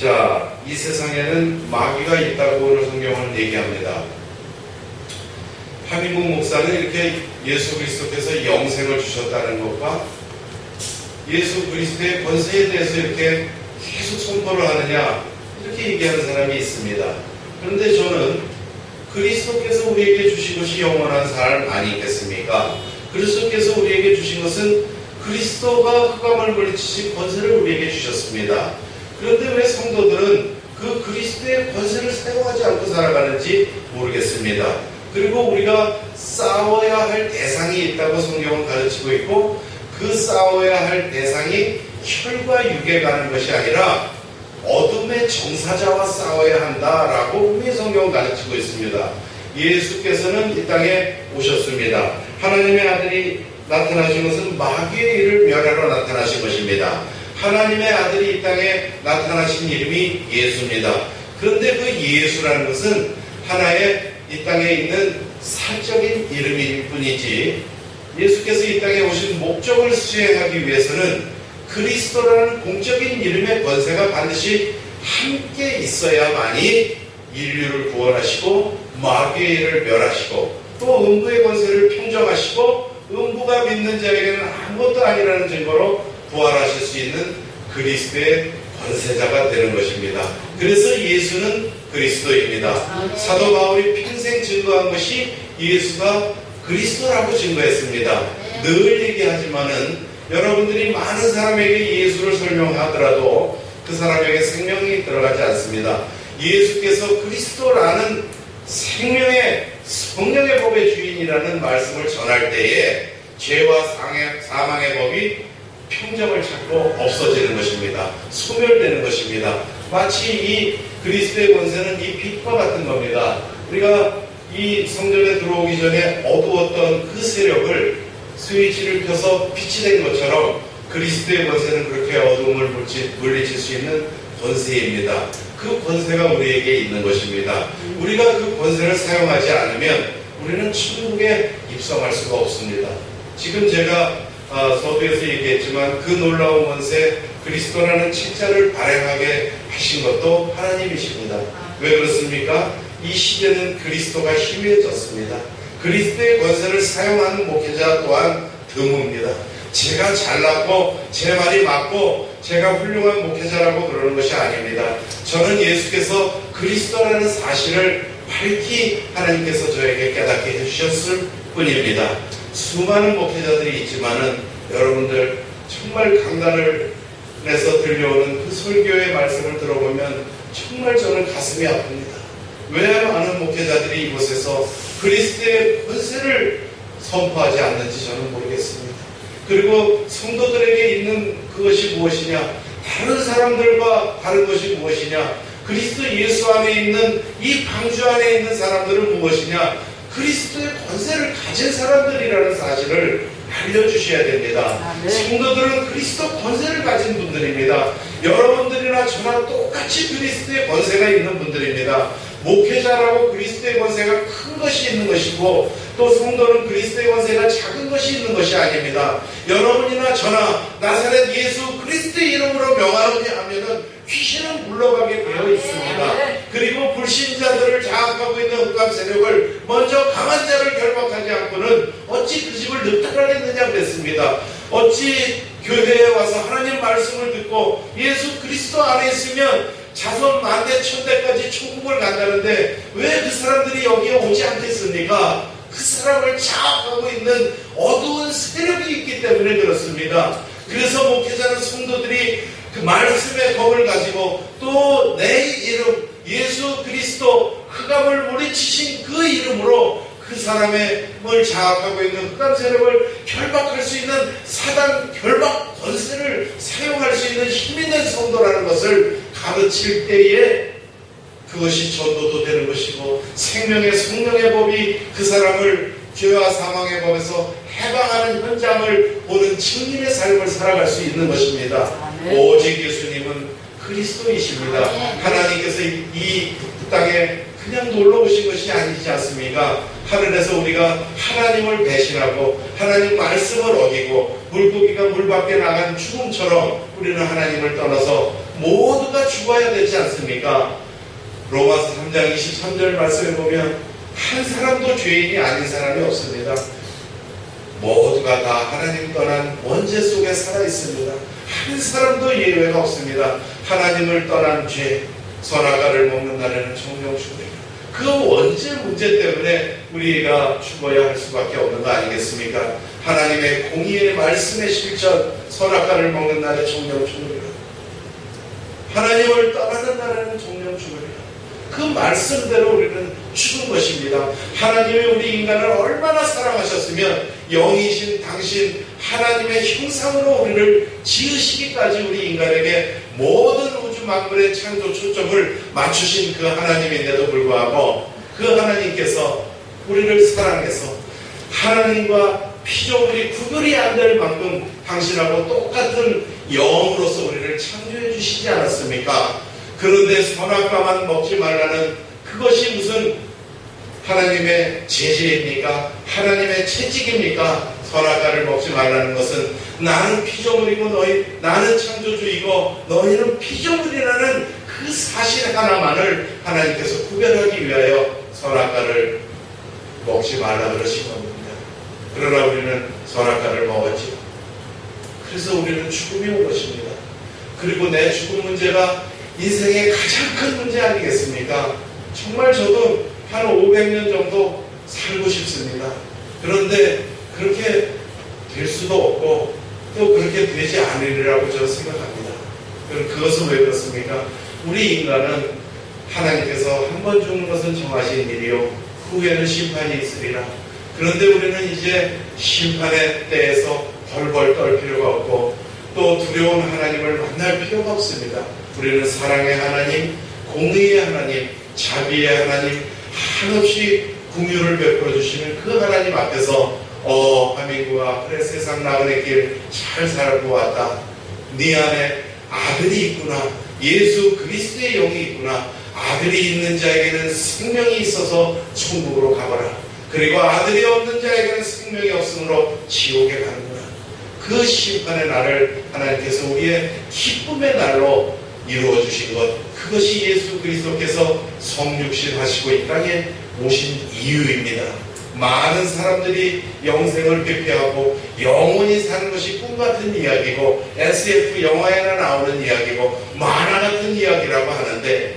자, 이 세상에는 마귀가 있다고 오늘 성경은 얘기합니다. 하민국 목사는 이렇게 예수 그리스도께서 영생을 주셨다는 것과 예수 그리스도의 권세에 대해서 이렇게 계속 선포를 하느냐 이렇게 얘기하는 사람이 있습니다. 그런데 저는 그리스도께서 우리에게 주신 것이 영원한 삶 아니겠습니까? 그리스도께서 우리에게 주신 것은 그리스도가 흑암을 물리치신 권세를 우리에게 주셨습니다. 그런데 왜 성도들은 그 그리스도의 권세를 사용하지 않고 살아가는지 모르겠습니다. 그리고 우리가 싸워야 할 대상이 있다고 성경은 가르치고 있고 그 싸워야 할 대상이 혈과 육에 가는 것이 아니라 어둠의 정사자와 싸워야 한다라고 분명히 성경은 가르치고 있습니다. 예수께서는 이 땅에 오셨습니다. 하나님의 아들이 나타나신 것은 마귀의 일을 멸하러 나타나신 것입니다. 하나님의 아들이 이 땅에 나타나신 이름이 예수입니다. 그런데 그 예수라는 것은 하나의 이 땅에 있는 사적인 이름일 뿐이지 예수께서 이 땅에 오신 목적을 수행하기 위해서는 그리스도라는 공적인 이름의 권세가 반드시 함께 있어야만이 인류를 구원하시고 마귀의 일을 멸하시고 또 음부의 권세를 평정하시고 음부가 믿는 자에게는 아무것도 아니라는 증거로 부활하실 수 있는 그리스도의 권세자가 되는 것입니다. 그래서 예수는 그리스도입니다. 사도 바울이 평생 증거한 것이 예수가 그리스도라고 증거했습니다. 늘 얘기하지만은 여러분들이 많은 사람에게 예수를 설명하더라도 그 사람에게 생명이 들어가지 않습니다. 예수께서 그리스도라는 생명의 성령의 법의 주인이라는 말씀을 전할 때에 죄와 사망의 법이 평정을 찾고 없어지는 것입니다. 소멸되는 것입니다. 마치 이 그리스도의 권세는 이 빛과 같은 겁니다. 우리가 이 성전에 들어오기 전에 어두웠던 그 세력을 스위치를 켜서 빛이 된 것처럼 그리스도의 권세는 그렇게 어두움을 물리칠 수 있는 권세입니다. 그 권세가 우리에게 있는 것입니다. 우리가 그 권세를 사용하지 않으면 우리는 천국에 입성할 수가 없습니다. 지금 제가 서두에서 얘기했지만 그 놀라운 권세 그리스도라는 책자를 발행하게 하신 것도 하나님이십니다. 왜 그렇습니까? 이 시대는 그리스도가 희미해졌습니다. 그리스도의 권세를 사용하는 목회자 또한 드뭅니다. 제가 잘났고 제 말이 맞고 제가 훌륭한 목회자라고 그러는 것이 아닙니다. 저는 예수께서 그리스도라는 사실을 밝히 하나님께서 저에게 깨닫게 해주셨을 뿐입니다. 수많은 목회자들이 있지만은 여러분들 정말 강단을 내서 들려오는 그 설교의 말씀을 들어보면 정말 저는 가슴이 아픕니다. 왜 많은 목회자들이 이곳에서 그리스도의 권세를 선포하지 않는지 저는 모르겠습니다. 그리고 성도들에게 있는 그것이 무엇이냐? 다른 사람들과 다른 것이 무엇이냐? 그리스도 예수 안에 있는 이 방주 안에 있는 사람들은 무엇이냐? 그리스도의 권세를 가진 사람들이라는 사실을 알려주셔야 됩니다. 성도들은 그리스도 권세를 가진 분들입니다. 여러분들이나 저나 똑같이 그리스도의 권세가 있는 분들입니다. 목회자라고 그리스도의 권세가 큰 것이 있는 것이고 또 성도는 그리스도의 권세가 작은 것이 있는 것이 아닙니다. 여러분이나 저나 나사렛 예수 그리스도의 이름으로 명하노니 하면은 귀신은 물러가게 되어 있습니다. 그리고 불신자들을 장악하고 있는 흑암 세력을 먼저 강한 자를 결박하지 않고는 어찌 그 집을 늑탈하겠느냐 그랬습니다. 어찌 교회에 와서 하나님 말씀을 듣고 예수 그리스도 안에 있으면 자손 만대 천대까지 천국을 간다는데 왜 그 사람들이 여기에 오지 않겠습니까? 그 사람을 장악하고 있는 어두운 세력이 있기 때문에 그렇습니다. 그래서 목회자는 성도들이 그 말씀의 법을 가지고 또 내 이름 예수 그리스도 흑암을 물리치신 그 이름으로 그 사람을 장악하고 있는 흑암 세력을 결박할 수 있는 사단 결박 권세를 사용할 수 있는 힘 있는 성도라는 것을 가르칠 때에 그것이 전도도 되는 것이고 생명의 성령의 법이 그 사람을 죄와 사망의 법에서 해방하는 현장을 보는 증인의 삶을 살아갈 수 있는 것입니다. 오직 예수님은 그리스도이십니다. 하나님께서 이 땅에 그냥 놀러 오신 것이 아니지 않습니까? 하늘에서 우리가 하나님을 배신하고 하나님 말씀을 어기고 물고기가 물 밖에 나간 죽음처럼 우리는 하나님을 떠나서 모두가 죽어야 되지 않습니까? 로마서 3장 23절 말씀에 보면 한 사람도 죄인이 아닌 사람이 없습니다. 모두가 다 하나님 떠난 원죄 속에 살아 있습니다. 한 사람도 예외가 없습니다. 하나님을 떠난 죄, 선악과를 먹는 날에는 정령 죽으리라. 그 원죄 문제 때문에 우리가 죽어야 할 수밖에 없는 거 아니겠습니까? 하나님의 공의의 말씀의 실천, 선악과를 먹는 날에 정령 죽으리라. 하나님을 떠나는 날에는 정령 죽으리라. 그 말씀대로 우리는 죽은 것입니다. 하나님이 우리 인간을 얼마나 사랑하셨으면 영이신 당신 하나님의 형상으로 우리를 지으시기까지 우리 인간에게 모든 우주 만물의 창조 초점을 맞추신 그 하나님인데도 불구하고 그 하나님께서 우리를 사랑해서 하나님과 피조물이 구별이 안 될 만큼 당신하고 똑같은 영으로서 우리를 창조해 주시지 않았습니까? 그런데 선악과만 먹지 말라는 그것이 무슨 하나님의 제재입니까? 하나님의 채찍입니까? 선악과를 먹지 말라는 것은 나는 피조물이고 나는 창조주이고 너희는 피조물이라는 그 사실 하나만을 하나님께서 구별하기 위하여 선악과를 먹지 말라 그러신 겁니다. 그러나 우리는 선악과를 먹었죠. 그래서 우리는 죽음이 온 것입니다. 그리고 내 죽음 문제가 인생의 가장 큰 문제 아니겠습니까? 정말 저도 한 500년 정도 살고 싶습니다. 그런데 그렇게 될 수도 없고 또 그렇게 되지 않으리라고 저는 생각합니다. 그럼 그것은 왜 그렇습니까? 우리 인간은 하나님께서 한 번 죽는 것은 정하신 일이요 후에는 심판이 있으리라. 그런데 우리는 이제 심판의 때에서 벌벌 떨 필요가 없고 또 두려운 하나님을 만날 필요가 없습니다. 우리는 사랑의 하나님, 공의의 하나님, 자비의 하나님, 한없이 긍휼을 베풀어 주시는 그 하나님 앞에서 하민구아 그래 세상 나그네 길 잘 살고 왔다. 네 안에 아들이 있구나. 예수 그리스도의 영이 있구나. 아들이 있는 자에게는 생명이 있어서 천국으로 가거라. 그리고 아들이 없는 자에게는 생명이 없으므로 지옥에 가는구나. 그 심판의 날을 하나님께서 우리의 기쁨의 날로 이루어 주신 것, 그것이 예수 그리스도께서 성육신 하시고 이 땅에 오신 이유입니다. 많은 사람들이 영생을 회피하고 영원히 사는 것이 꿈같은 이야기고 SF 영화에나 나오는 이야기고 만화 같은 이야기라고 하는데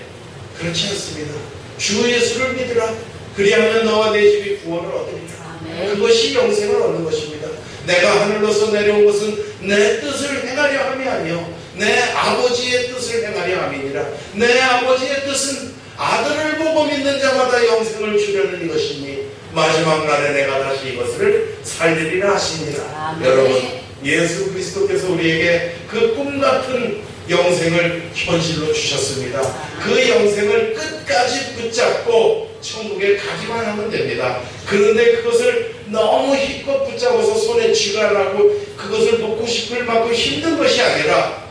그렇지 않습니다. 주 예수를 믿으라. 그리하면 너와 내 집이 구원을 얻으리라. 그것이 영생을 얻는 것입니다. 내가 하늘로서 내려온 것은 내 뜻을 행하려 함이 아니요 내 아버지의 뜻을 행하려 함이니라. 내 아버지의 뜻은 아들을 보고 믿는 자마다 영생을 주려는 이것이니 마지막 날에 내가 다시 이것을 살리리라 하시니라. 여러분, 예수 그리스도께서 우리에게 그 꿈같은 영생을 현실로 주셨습니다. 그 영생을 끝까지 붙잡고 천국에 가기만 하면 됩니다. 그런데 그것을 너무 힘껏 붙잡아서 손에 쥐가라고 그것을 놓고 싶을 만큼 힘든 것이 아니라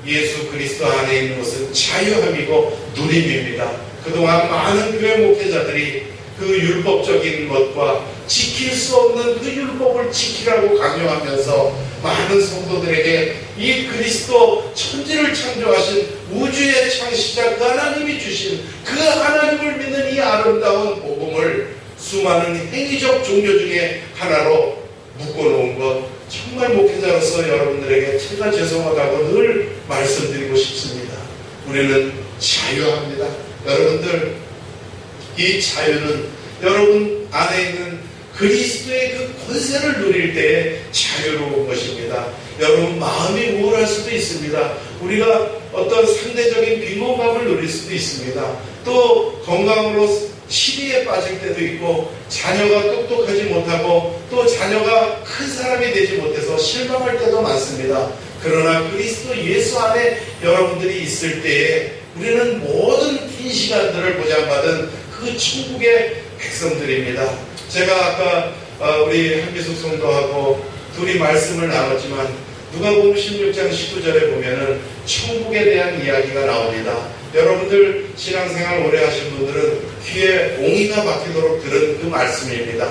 예수 그리스도 안에 있는 것은 자유함이고 누림입니다. 그동안 많은 교회 목회자들이 그 율법적인 것과 지킬 수 없는 그 율법을 지키라고 강요하면서 많은 성도들에게 이 그리스도 천지를 창조하신 우주의 창시자 그 하나님이 주신 그 하나님을 믿는 이 아름다운 복음을 수많은 행위적 종교 중에 하나로 묶어놓은 것, 정말 목회자로서 여러분들에게 제가 죄송하다고 늘 말씀드리고 싶습니다. 우리는 자유합니다. 여러분들, 이 자유는 여러분 안에 있는 그리스도의 그 권세를 누릴 때에 자유로운 것입니다. 여러분 마음이 우울할 수도 있습니다. 우리가 어떤 상대적인 비모감을 누릴 수도 있습니다. 또 건강으로 시리에 빠질 때도 있고 자녀가 똑똑하지 못하고 또 자녀가 큰 사람이 되지 못해서 실망할 때도 많습니다. 그러나 그리스도 예수 안에 여러분들이 있을 때에 우리는 모든 긴 시간들을 보장받은 그 천국의 백성들입니다. 제가 아까 우리 한기숙 성도하고 둘이 말씀을 나눴지만 누가복음 16장 19절에 보면은 천국에 대한 이야기가 나옵니다. 여러분들 신앙생활 오래 하신 분들은 귀에 옹이가 박히도록 들은 그 말씀입니다.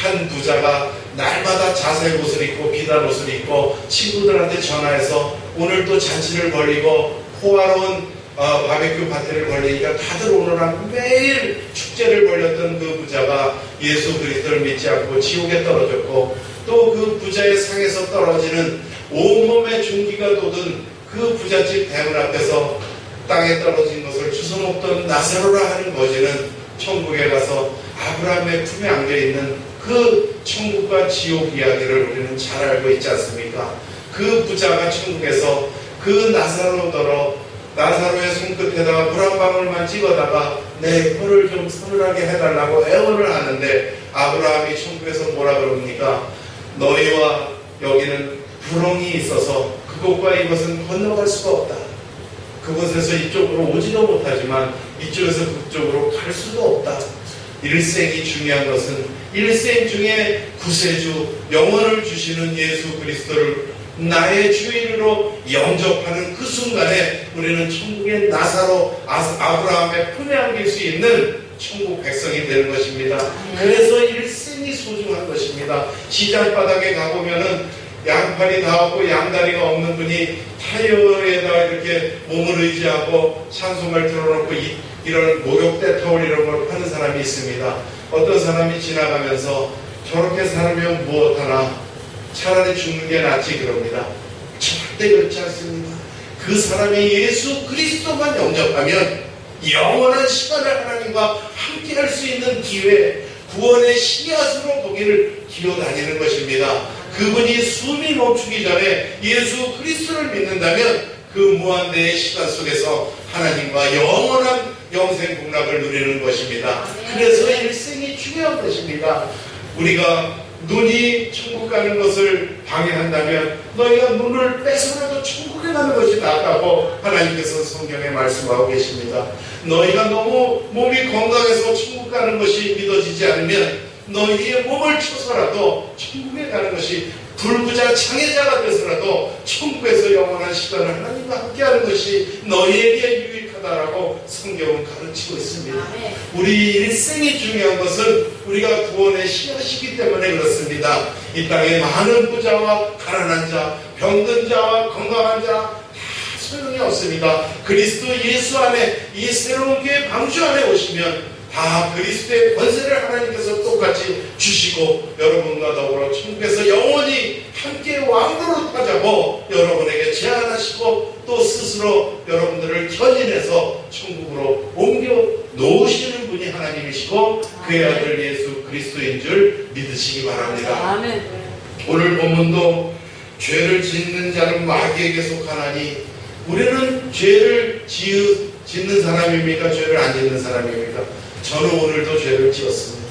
한 부자가 날마다 자색 옷을 입고 비단 옷을 입고 친구들한테 전화해서 오늘 또 잔치를 벌리고 호화로운 바베큐 파티를 벌리니까 다들 오느라 매일 축제를 벌였던 그 부자가 예수 그리스도를 믿지 않고 지옥에 떨어졌고, 또 그 부자의 상에서 떨어지는 온몸에 중기가 돋은 그 부잣집 대문 앞에서 땅에 떨어진 것을 주워 먹던 나사로라 하는 거지는 천국에 가서 아브라함의 품에 안겨있는 그 천국과 지옥 이야기를 우리는 잘 알고 있지 않습니까? 그 부자가 천국에서 그 나사로의 손끝에다가 물 한 방울만 찍어다가 내 혀를 좀 서늘하게 해달라고 애원을 하는데, 아브라함이 천국에서 뭐라 그럽니까? 너희와 여기는 불엉이 있어서 그곳과 이곳은 건너갈 수가 없다. 그곳에서 이쪽으로 오지도 못하지만 이쪽에서 그쪽으로 갈 수도 없다. 일생이 중요한 것은 일생 중에 구세주 영원을 주시는 예수 그리스도를 나의 주인으로 영접하는 그 순간에 우리는 천국의 나사로 아브라함의 품에 안길 수 있는 천국 백성이 되는 것입니다. 그래서 일생이 소중한 것입니다. 시장 바닥에 가보면은 양팔이 다 없고 양다리가 없는 분이 타이어에다가 이렇게 몸을 의지하고 찬송을 틀어놓고 이런 목욕대 타올 이런 걸 파는 사람이 있습니다. 어떤 사람이 지나가면서 저렇게 살면 무엇하나 차라리 죽는 게 낫지 그럽니다. 절대 그렇지 않습니다. 그 사람이 예수 그리스도만 영접하면 영원한 시간을 하나님과 함께할 수 있는 기회, 구원의 씨앗으로 거기를 기어다니는 것입니다. 그분이 숨이 멈추기 전에 예수 그리스도를 믿는다면 그 무한대의 시간 속에서 하나님과 영원한 영생 복락을 누리는 것입니다. 그래서 일생이 중요한 것입니다. 우리가 눈이 천국 가는 것을 방해한다면 너희가 눈을 빼서라도 천국에 가는 것이 낫다고 하나님께서 성경에 말씀하고 계십니다. 너희가 너무 몸이 건강해서 천국 가는 것이 믿어지지 않으면 너희의 몸을 쳐서라도 천국에 가는 것이, 불구자 장애자가 돼서라도 천국에서 영원한 시간을 하나님과 함께하는 것이 너희에게 유익하다라고 성경은 가르치고 있습니다. 우리 일생이 중요한 것은 우리가 구원의 씨앗이기 때문에 그렇습니다. 이 땅에 많은 부자와 가난한 자, 병든 자와 건강한 자 다 소용이 없습니다. 그리스도 예수 안에, 이 새로운 교회 방주 안에 오시면 다 그리스도의 권세를 하나님께서 똑같이 주시고 여러분과 더불어 천국에서 영원히 함께 왕노릇 하자고 여러분에게 제안하시고 또 스스로 여러분들을 견인해서 천국으로 옮겨 놓으시는 분이 하나님이시고 그의 아들 예수 그리스도인 줄 믿으시기 바랍니다. 아멘. 오늘 본문도 죄를 짓는 자는 마귀에게 속하나니, 우리는 죄를 짓는 사람입니까? 죄를 안 짓는 사람입니까? 저는 오늘도 죄를 지었습니다.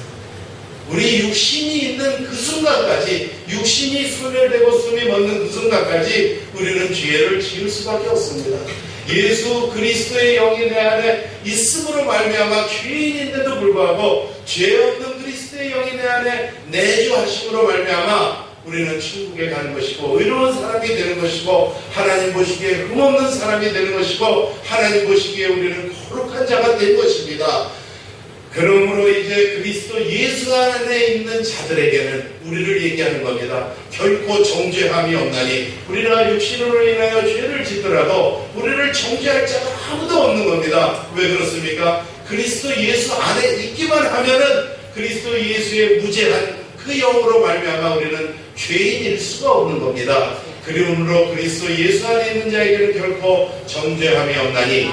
우리 육신이 있는 그 순간까지, 육신이 소멸되고 숨이 멎는 그 순간까지 우리는 죄를 지을 수밖에 없습니다. 예수 그리스도의 영이 내 안에 있음으로 말미암아 죄인인데도 불구하고 죄 없는 그리스도의 영이 내 안에 내주하심으로 말미암아 우리는 천국에 가는 것이고 의로운 사람이 되는 것이고 하나님 보시기에 흠없는 사람이 되는 것이고 하나님 보시기에 우리는 거룩한 자가 된 것입니다. 그러므로 이제 그리스도 예수 안에 있는 자들에게는 우리를 얘기하는 겁니다. 결코 정죄함이 없나니, 우리가 육신으로 인하여 죄를 짓더라도 우리를 정죄할 자가 아무도 없는 겁니다. 왜 그렇습니까? 그리스도 예수 안에 있기만 하면은 그리스도 예수의 무죄한 그 영으로 말미암아 우리는 죄인일 수가 없는 겁니다. 그러므로 그리스도 예수 안에 있는 자에게는 결코 정죄함이 없나니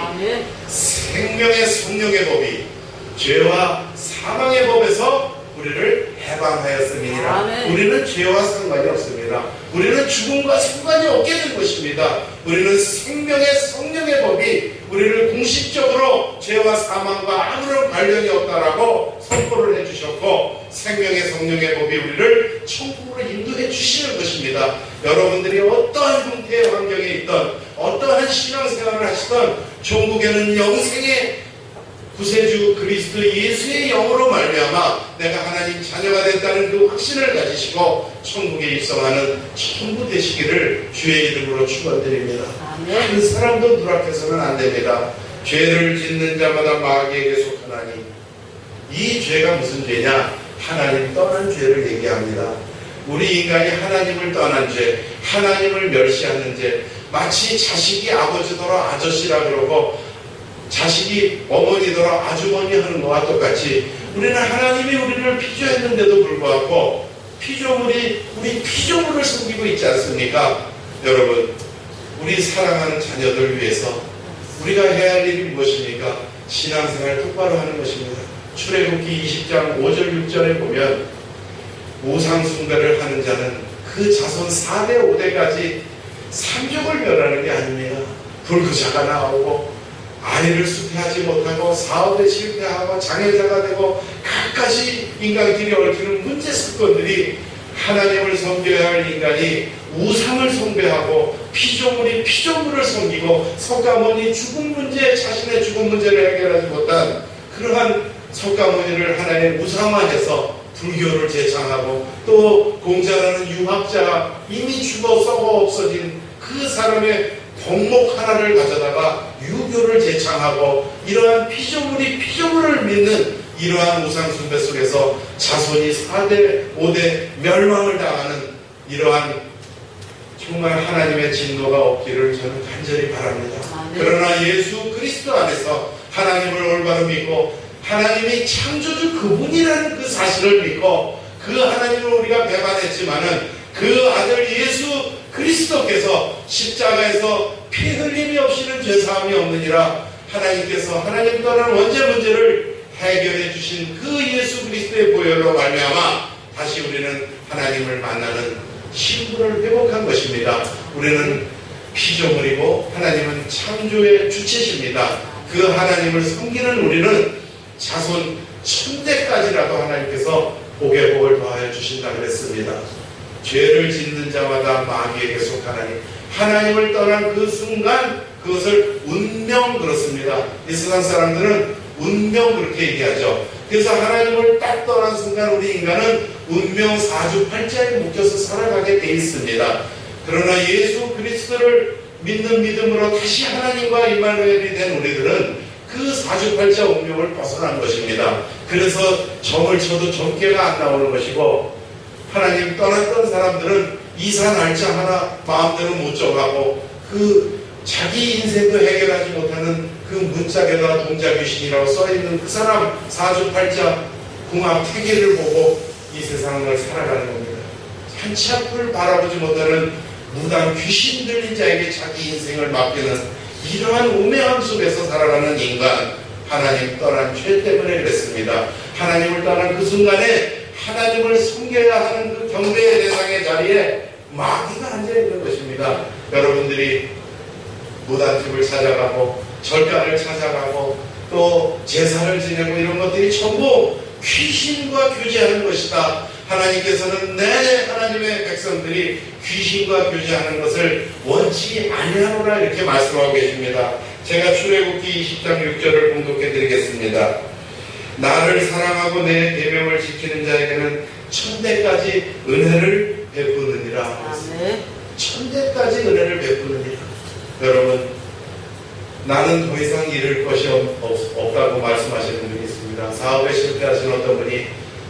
생명의 성령의 법이 죄와 사망의 법에서 우리를 해방하였음이니라. 우리는 죄와 상관이 없습니다. 우리는 죽음과 상관이 없게 된 것입니다. 우리는 생명의 성령의 법이 우리를 공식적으로 죄와 사망과 아무런 관련이 없다라고 선포를 해주셨고, 생명의 성령의 법이 우리를 천국으로 인도해 주시는 것입니다. 여러분들이 어떠한 형태의 환경에 있던, 어떠한 신앙생활을 하시던 종국에는 영생의 구세주 그리스도 예수의 영으로 말미암아 내가 하나님 자녀가 됐다는 그 확신을 가지시고 천국에 입성하는 천부 되시기를 주의 이름으로 축원드립니다. 한 사람도 누락해서는 안 됩니다. 죄를 짓는 자마다 마귀에게 속하나니, 이 죄가 무슨 죄냐? 하나님 떠난 죄를 얘기합니다. 우리 인간이 하나님을 떠난 죄, 하나님을 멸시하는 죄, 마치 자식이 아버지더러 아저씨라 그러고 자식이 어머니더러 아주머니 하는 것과 똑같이 우리는 하나님이 우리를 피조했는데도 불구하고 우리 피조물을 섬기고 있지 않습니까? 여러분, 우리 사랑하는 자녀들 위해서 우리가 해야 할 일이 무엇입니까? 신앙생활 똑바로 하는 것입니다. 출애굽기 20장 5절 6절에 보면 우상 숭배를 하는 자는 그 자손 4대 5대까지 삼족을 멸하는 게 아닙니다. 불구자가 나오고 아이를 수태하지 못하고 사업에 실패하고 장애자가 되고 갖가지 인간끼리 얽히는 문제 사건들이 하나님을 섬겨야 할 인간이 우상을 숭배하고 피조물이 피조물을 섬기고 석가모니 죽음 문제, 자신의 죽음 문제를 해결하지 못한 그러한 석가모니를 하나의 우상화해서 불교를 제창하고 또 공자라는 유학자 이미 죽어 썩어 없어진 그 사람의 덕목 하나를 가져다가 유교를 제창하고 이러한 피조물이 피조물을 믿는 이러한 우상 숭배 속에서 자손이 4대 5대 멸망을 당하는 이러한 정말 하나님의 진노가 없기를 저는 간절히 바랍니다. 그러나 예수 그리스도 안에서 하나님을 올바로 믿고 하나님이 창조주 그분이라는 그 사실을 믿고 그 하나님을 우리가 배반했지만은 그 아들 예수 그리스도께서 십자가에서 피 흘림이 없이는 죄사함이 없느니라 하나님께서 하나님 떠난 원죄 문제를 해결해 주신 그 예수 그리스도의 보혈로 말미암아 다시 우리는 하나님을 만나는 신분을 회복한 것입니다. 우리는 피조물이고 하나님은 창조의 주체십니다. 그 하나님을 섬기는 우리는 자손 천대까지라도 하나님께서 복에 복을 더하여 주신다 그랬습니다. 죄를 짓는 자마다 마귀에게 속하나니 하나님을 떠난 그 순간 그것을 운명 그렇습니다. 이 세상 사람들은 운명 그렇게 얘기하죠. 그래서 하나님을 딱 떠난 순간 우리 인간은 운명 사주팔자에 묶여서 살아가게 돼 있습니다. 그러나 예수 그리스도를 믿는 믿음으로 다시 하나님과 임마누엘이 된 우리들은 그 사주팔자 운명을 벗어난 것입니다. 그래서 점을 쳐도 점괘가 안 나오는 것이고 하나님 떠났던 사람들은 이사 날짜 하나 마음대로 못 정하고 그 자기 인생도 해결하지 못하는 그 문짝에다 동자귀신이라고 써있는 그 사람 사주팔자 궁합 태계를 보고 이 세상을 살아가는 겁니다. 한치 앞을 바라보지 못하는 무당 귀신 들린 자에게 자기 인생을 맡기는 이러한 우매함 속에서 살아가는 인간, 하나님 떠난 죄 때문에 그랬습니다. 하나님을 떠난 그 순간에 하나님을 섬겨야 하는 그 경배의 대상의 자리에 마귀가 앉아있는 것입니다. 여러분들이 무당집을 찾아가고 절간을 찾아가고 또 제사를 지내고 이런 것들이 전부 귀신과 교제하는 것이다. 하나님께서는 내 하나님의 백성들이 귀신과 교제하는 것을 원치 아니하노라 이렇게 말씀하고 계십니다. 제가 출애굽기 20장 6절을 봉독해 드리겠습니다. 나를 사랑하고 내 계명을 지키는 자에게는 천대까지 은혜를 베푸느니라. 천대까지 은혜를 베푸느니라. 여러분, 나는 더 이상 잃을 것이 없다고 말씀하시는 분이 있습니다. 사업에 실패하신 어떤 분이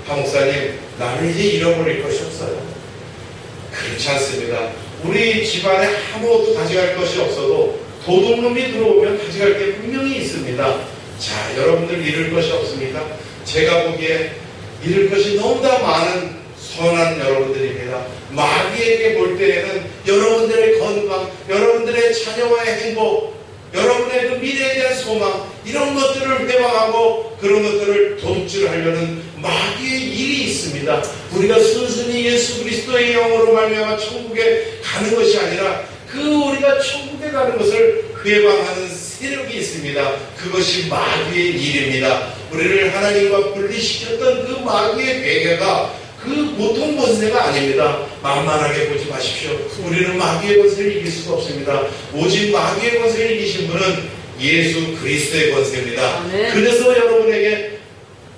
목사님, 나는 이제 잃어버릴 것이 없어요. 그렇지 않습니다. 우리 집안에 아무것도 가져갈 것이 없어도 도둑놈이 들어오면 가져갈 게 분명히 있습니다. 자, 여러분들 잃을 것이 없습니까? 제가 보기에 잃을 것이 너무나 많은 선한 여러분들입니다. 마귀에게 볼 때에는 여러분들의 건강, 여러분들의 자녀와의 행복, 여러분의 그 미래에 대한 소망, 이런 것들을 회방하고 그런 것들을 도둑질하려는 마귀의 일이 있습니다. 우리가 순순히 예수 그리스도의 영으로 말미암아 천국에 가는 것이 아니라 그 우리가 천국에 가는 것을 회방하는 세력이 있습니다. 그것이 마귀의 일입니다. 우리를 하나님과 분리시켰던 그 마귀의 괴계가 그 보통 권세가 아닙니다. 만만하게 보지 마십시오. 우리는 마귀의 권세를 이길 수가 없습니다. 오직 마귀의 권세를 이기신 분은 예수 그리스도의 권세입니다. 그래서 여러분에게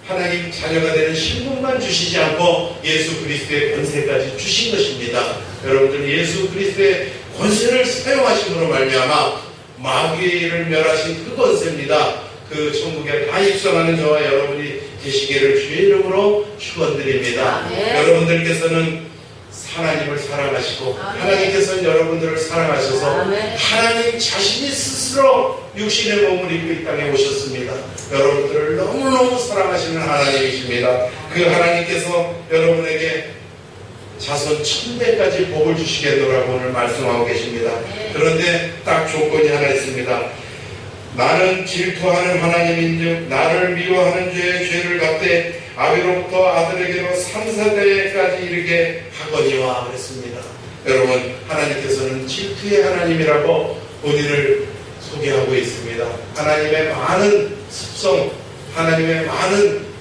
하나님 자녀가 되는 신분만 주시지 않고 예수 그리스도의 권세까지 주신 것입니다. 여러분들 예수 그리스도의 권세를 사용하심으로 말미암아 마귀를 멸하신 그 권세입니다. 그 천국에 다 입성하는 저와 여러분이 되시기를 주의 이름으로 축원드립니다. 여러분들께서는 하나님을 사랑하시고 아멘. 하나님께서는 여러분들을 사랑하셔서 아멘. 하나님 자신이 스스로 육신의 몸을 입고 이 땅에 오셨습니다. 여러분들을 너무너무 사랑하시는 하나님이십니다. 그 하나님께서 여러분에게 자손 1000대까지 복을 주시겠노라고 오늘 말씀하고 계십니다. 그런데 딱 조건이 하나 있습니다. 나는 질투하는 하나님인즉 나를 미워하는 죄의 죄를 갚되 아비로부터 아들에게로 3,4대까지 이르게 하거니와 그랬습니다. 여러분, 하나님께서는 질투의 하나님이라고 본인을 소개하고 있습니다. 하나님의 많은 습성, 하나님의 많은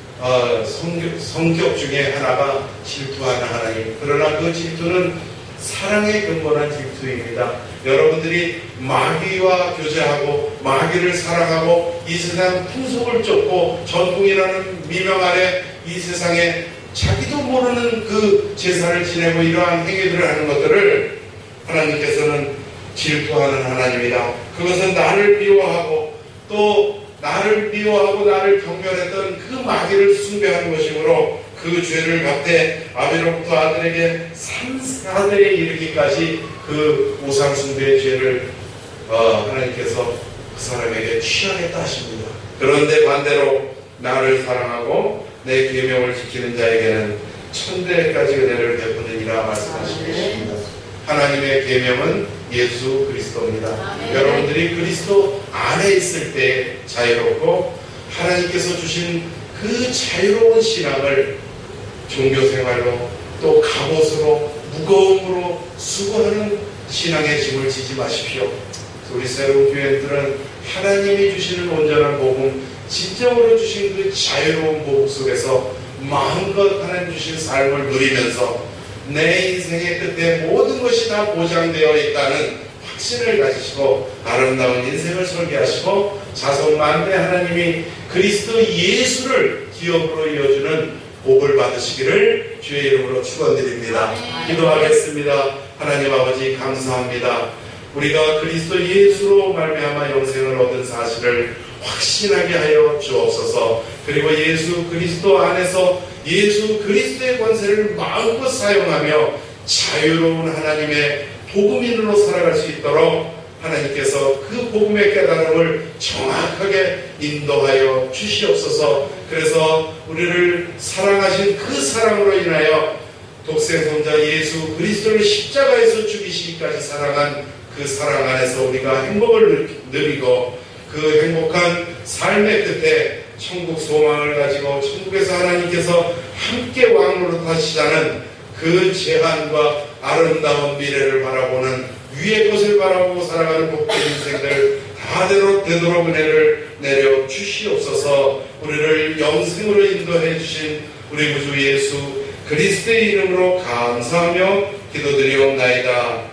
성격 중에 하나가 질투하는 하나님. 그러나 그 질투는 사랑에 근본한 질투입니다. 여러분들이 마귀와 교제하고 마귀를 사랑하고 이 세상 풍속을 쫓고 전통이라는 미명 아래 이 세상에 자기도 모르는 그 제사를 지내고 이러한 행위들을 하는 것들을 하나님께서는 질투하는 하나님이다. 그것은 나를 미워하고 또 나를 경멸했던 그 마귀를 숭배하는 것이므로 그 죄를 갚되 아비로부터 아들에게 3,4대에 이르기까지 그 우상 숭배의 죄를 하나님께서 그 사람에게 취하겠다 하십니다. 그런데 반대로 나를 사랑하고 내 계명을 지키는 자에게는 1000대까지 은혜를 베푸느니라 말씀하시고 계십니다. 하나님의 계명은 예수 그리스도입니다. 아멘. 여러분들이 그리스도 안에 있을 때 자유롭고 하나님께서 주신 그 자유로운 신앙을 종교생활로 또 갑옷으로 무거움으로 수고하는 신앙의 짐을 지지 마십시오. 우리 새로운 교회들은 하나님이 주시는 온전한 복음, 진정으로 주신 그 자유로운 복음 속에서 마음껏 하나님 주신 삶을 누리면서 내 인생의 끝에 모든 것이 다 보장되어 있다는 확신을 가지시고 아름다운 인생을 설계하시고 자손 만대 하나님이 그리스도 예수를 기업으로 이어주는 복을 받으시기를 주의 이름으로 축원드립니다. 기도하겠습니다. 하나님 아버지 감사합니다. 우리가 그리스도 예수로 말미암아 영생을 얻은 사실을 확신하게 하여 주옵소서. 그리고 예수 그리스도 안에서 예수 그리스도의 권세를 마음껏 사용하며 자유로운 하나님의 복음인으로 살아갈 수 있도록 하나님께서 그 복음의 깨달음을 정확하게 인도하여 주시옵소서. 그래서 우리를 사랑하신 그 사랑으로 인하여 독생성자 예수 그리스도를 십자가에서 죽이시기까지 사랑한 그 사랑 안에서 우리가 행복을 누리고 그 행복한 삶의 끝에 천국 소망을 가지고 천국에서 하나님께서 함께 왕으로 타시자는 그 제한과 아름다운 미래를 바라보는 위의 것을 바라보고 살아가는 복된 인생들 다 되도록 은혜를 내려 주시옵소서. 우리를 영생으로 인도해 주신 우리 구주 예수 그리스도의 이름으로 감사하며 기도드리옵나이다.